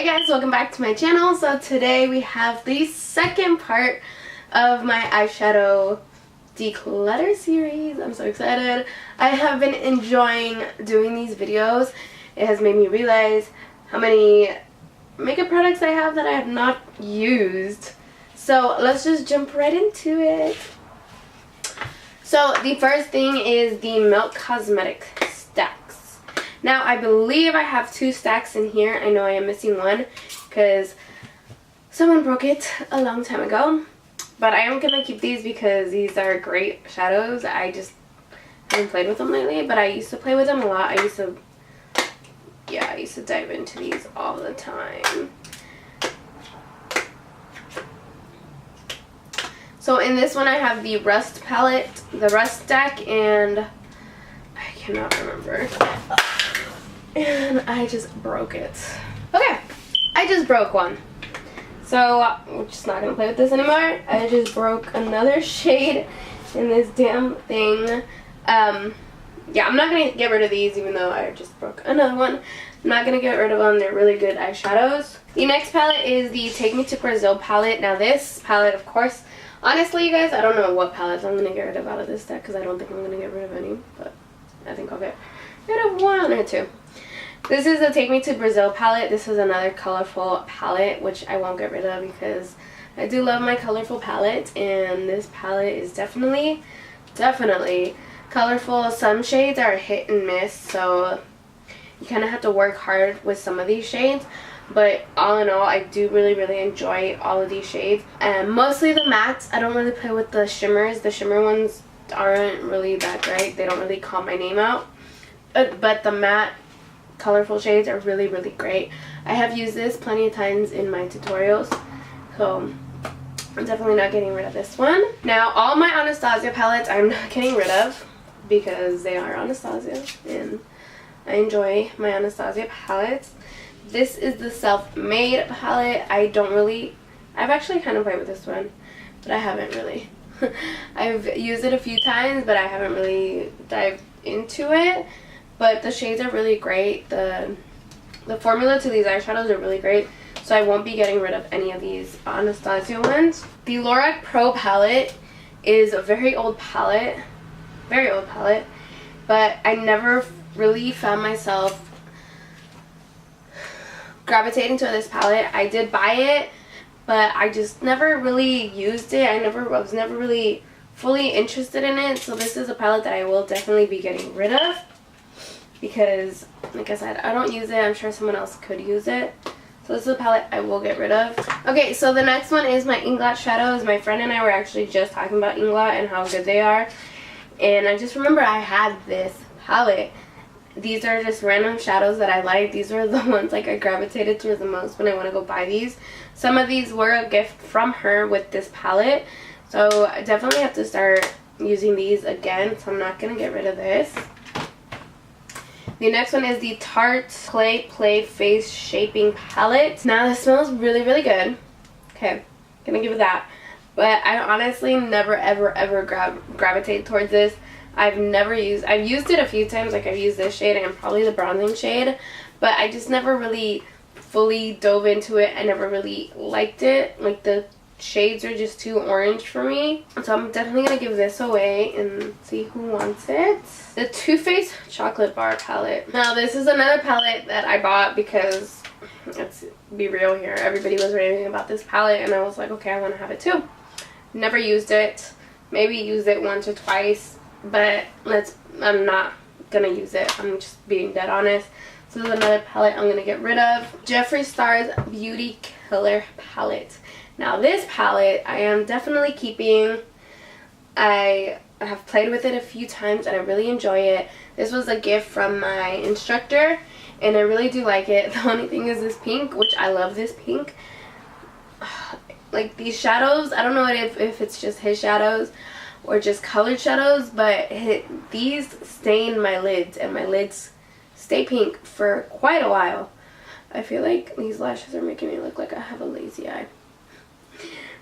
Hey guys, welcome back to my channel. So today we have the second part of my eyeshadow declutter series. I'm so excited. I have been enjoying doing these videos. It has made me realize how many makeup products I have that I have not used. So let's just jump right into it. So the first thing is the Milk Cosmetic stacks. Now I believe I have 2 stacks in here. I know I am missing one because someone broke it a long time ago. But I am going to keep these because these are great shadows. I just haven't played with them lately, but I used to play with them a lot. I used to dive into these all the time. So in this one I have the Rust palette, the Rust stack, and I cannot remember. And I just broke it. Okay, I just broke one. So we're just not gonna play with this anymore. I just broke another shade in this damn thing. Yeah, I'm not gonna get rid of these even though I just broke another one. I'm not gonna get rid of them. They're really good eyeshadows. The next palette is the Take Me to Brazil palette. Now this palette, of course, honestly, you guys, I don't know what palettes I'm going to get rid of out of this deck because I don't think I'm going to get rid of any, but I think I'll get rid of 1 or 2. This is the Take Me to Brazil palette. This is another colorful palette, which I won't get rid of because I do love my colorful palette, and this palette is definitely colorful. Some shades are hit and miss, so you kind of have to work hard with some of these shades. But all in all, I do really enjoy all of these shades. And mostly the mattes. I don't really play with the shimmers. The shimmer ones aren't really that great. They don't really call my name out. But the matte colorful shades are really great. I have used this plenty of times in my tutorials. So I'm definitely not getting rid of this one. Now all my Anastasia palettes I'm not getting rid of because they are Anastasia. And I enjoy my Anastasia palettes. This is the Self-Made palette. I've actually kind of played with this one, but I haven't really. I've used it a few times, but I haven't really dived into it. But the shades are really great. The formula to these eyeshadows are really great, so I won't be getting rid of any of these Anastasia ones. The Lorac Pro palette is a very old palette, but I never really found myself gravitating to this palette. I did buy it, but I just never really used it. I was never really fully interested in it. So this is a palette that I will definitely be getting rid of because, like I said, I don't use it. I'm sure someone else could use it. So this is a palette I will get rid of. Okay, so the next one is my Inglot shadows. My friend and I were actually just talking about Inglot and how good they are. And I just remember I had this palette. These are just random shadows that I like. These are the ones like I gravitated towards the most when I want to go buy these. Some of these were a gift from her with this palette. So I definitely have to start using these again. So I'm not going to get rid of this. The next one is the Tarte Play Face Shaping Palette. Now this smells really good. Okay, gonna give it that. But I honestly never ever gravitate towards this. I've used it a few times, like I've used this shade and probably the bronzing shade, but I just never really fully dove into it. I never really liked it. Like the shades are just too orange for me. So I'm definitely going to give this away and see who wants it. The Too Faced Chocolate Bar palette. Now this is another palette that I bought because, let's be real here, everybody was raving about this palette and I was like, okay, I want to have it too. Never used it. Maybe used it once or twice. But I'm not gonna use it. I'm just being dead honest. So this is another palette I'm gonna get rid of. Jeffree Star's Beauty Killer palette. Now this palette I am definitely keeping. I have played with it a few times and I really enjoy it. This was a gift from my instructor and I really do like it. The only thing is this pink, which I love this pink. Like these shadows, I don't know if it's just his shadows or just colored shadows, but these stain my lids and my lids stay pink for quite a while. I feel like these lashes are making me look like I have a lazy eye.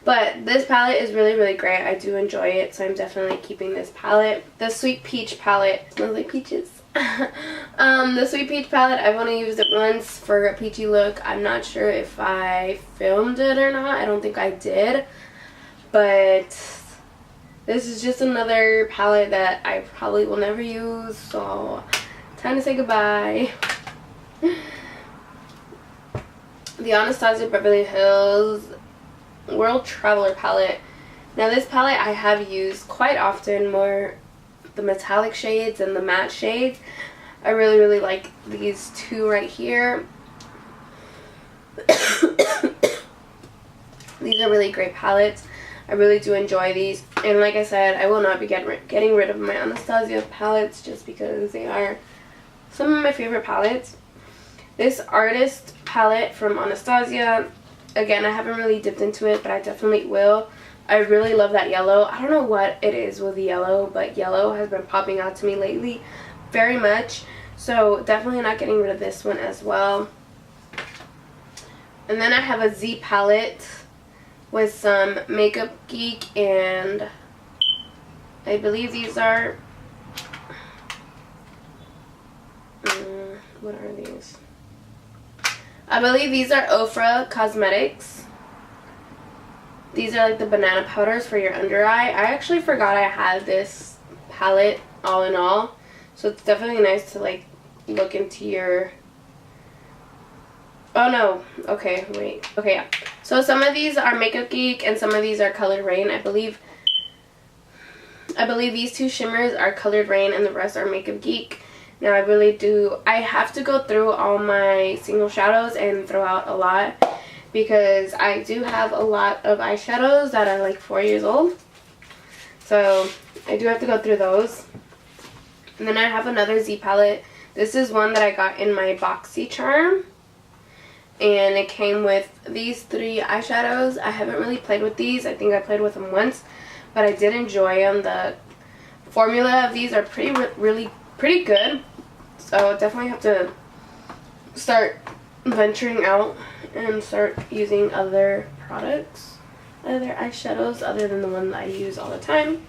But this palette is really great. I do enjoy it, so I'm definitely keeping this palette. The Sweet Peach palette smells like peaches. The Sweet Peach palette, I've only used it once for a peachy look. I'm not sure if I filmed it or not. I don't think I did. But this is just another palette that I probably will never use. So, time to say goodbye. The Anasazi Beverly Hills World Traveler palette. Now this palette I have used quite often, more the metallic shades and the matte shades. I really like these two right here. These are really great palettes. I really do enjoy these, and like I said, I will not be getting rid of my Anastasia palettes just because they are some of my favorite palettes. This Artist palette from Anastasia, again, I haven't really dipped into it, but I definitely will. I really love that yellow. I don't know what it is with yellow, but yellow has been popping out to me lately very much. So definitely not getting rid of this one as well. And then I have a Z palette with some Makeup Geek, and I believe these are, what are these? I believe these are Ofra Cosmetics. These are like the banana powders for your under eye. I actually forgot I had this palette all in all. So it's definitely nice to like look into your... Oh no. Okay, wait. Okay, yeah. So some of these are Makeup Geek and some of these are Colored Rain. I believe these two shimmers are Colored Rain and the rest are Makeup Geek. Now I have to go through all my single shadows and throw out a lot, because I do have a lot of eyeshadows that are like 4 years old. So I do have to go through those. And then I have another Z palette. This is one that I got in my BoxyCharm. And it came with these 3 eyeshadows. I haven't really played with these. I think I played with them once, but I did enjoy them. The formula of these are pretty good. So definitely have to start venturing out and start using other products, other eyeshadows other than the one that I use all the time.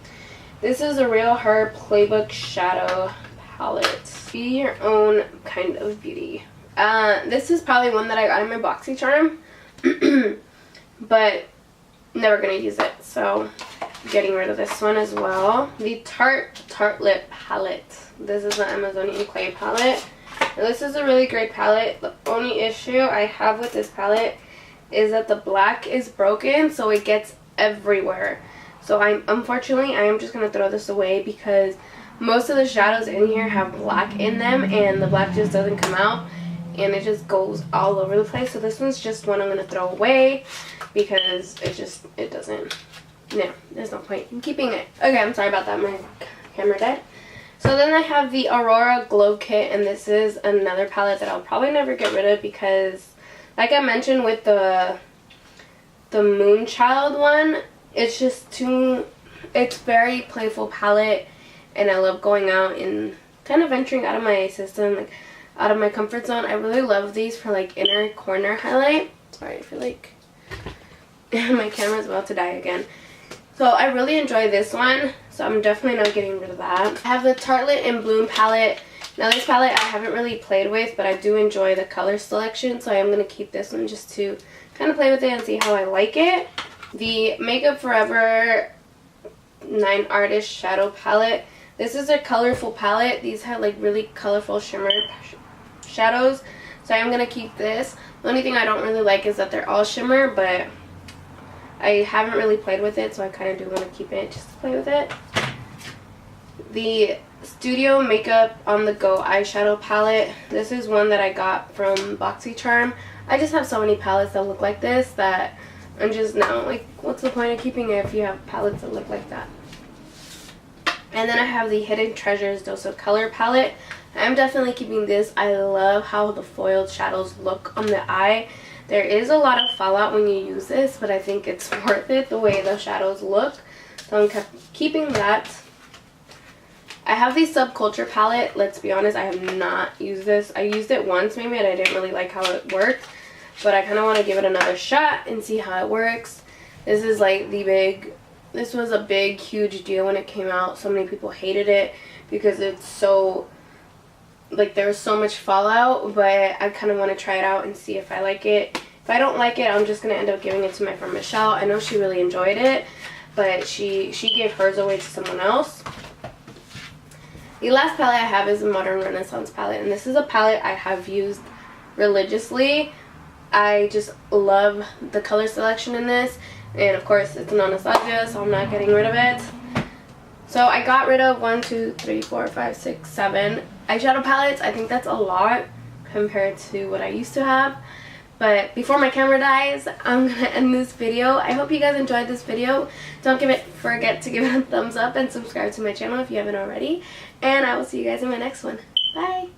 This is a Real Her Playbook Shadow Palette. Be your own kind of beauty. This is probably one that I got in my BoxyCharm, but never gonna use it, so getting rid of this one as well. The Tarte Lip Palette. This is the Amazonian Clay palette. Now, this is a really great palette. The only issue I have with this palette is that the black is broken, so it gets everywhere. So unfortunately I am just gonna throw this away, because most of the shadows in here have black in them and the black just doesn't come out and it just goes all over the place. So this one's just one I'm gonna throw away because it doesn't, no, there's no point in keeping it. Okay, I'm sorry about that, my camera died. So then I have the Aurora Glow Kit, and this is another palette that I'll probably never get rid of because, like I mentioned with the Moonchild one, it's just it's very playful palette, and I love going out and kind of venturing out of my system, like out of my comfort zone. I really love these for like inner corner highlight. Sorry, I feel like my camera's about to die again. So I really enjoy this one, so I'm definitely not getting rid of that. I have the Tarte Bloom palette. Now this palette I haven't really played with, but I do enjoy the color selection, so I'm going to keep this one just to kind of play with it and see how I like it. The Makeup Forever 9 Artist Shadow Palette. This is a colorful palette. These have like really colorful shimmer shadows, so I'm going to keep this. The only thing I don't really like is that they're all shimmer, but I haven't really played with it, so I kind of do want to keep it just to play with it. The Studio Makeup On The Go Eyeshadow Palette. This is one that I got from BoxyCharm. I just have so many palettes that look like this that I'm just now like, what's the point of keeping it if you have palettes that look like that? And then I have the Hidden Treasures Dose of Color Palette. I'm definitely keeping this. I love how the foiled shadows look on the eye. There is a lot of fallout when you use this, but I think it's worth it the way the shadows look. So I'm keeping that. I have the Subculture palette. Let's be honest, I have not used this. I used it once maybe and I didn't really like how it worked, but I kind of want to give it another shot and see how it works. This is like this was a big huge deal when it came out. So many people hated it because it's so like there was so much fallout, but I kind of want to try it out and see if I like it. If I don't like it, I'm just going to end up giving it to my friend Michelle. I know she really enjoyed it, but she gave hers away to someone else. The last palette I have is a Modern Renaissance palette, and this is a palette I have used religiously. I just love the color selection in this, and of course it's an Anasazi, so I'm not getting rid of it. So I got rid of 1, 2, 3, 4, 5, 6, 7 eyeshadow palettes. I think that's a lot compared to what I used to have. But before my camera dies, I'm going to end this video. I hope you guys enjoyed this video. Don't forget to give it a thumbs up and subscribe to my channel if you haven't already. And I will see you guys in my next one. Bye!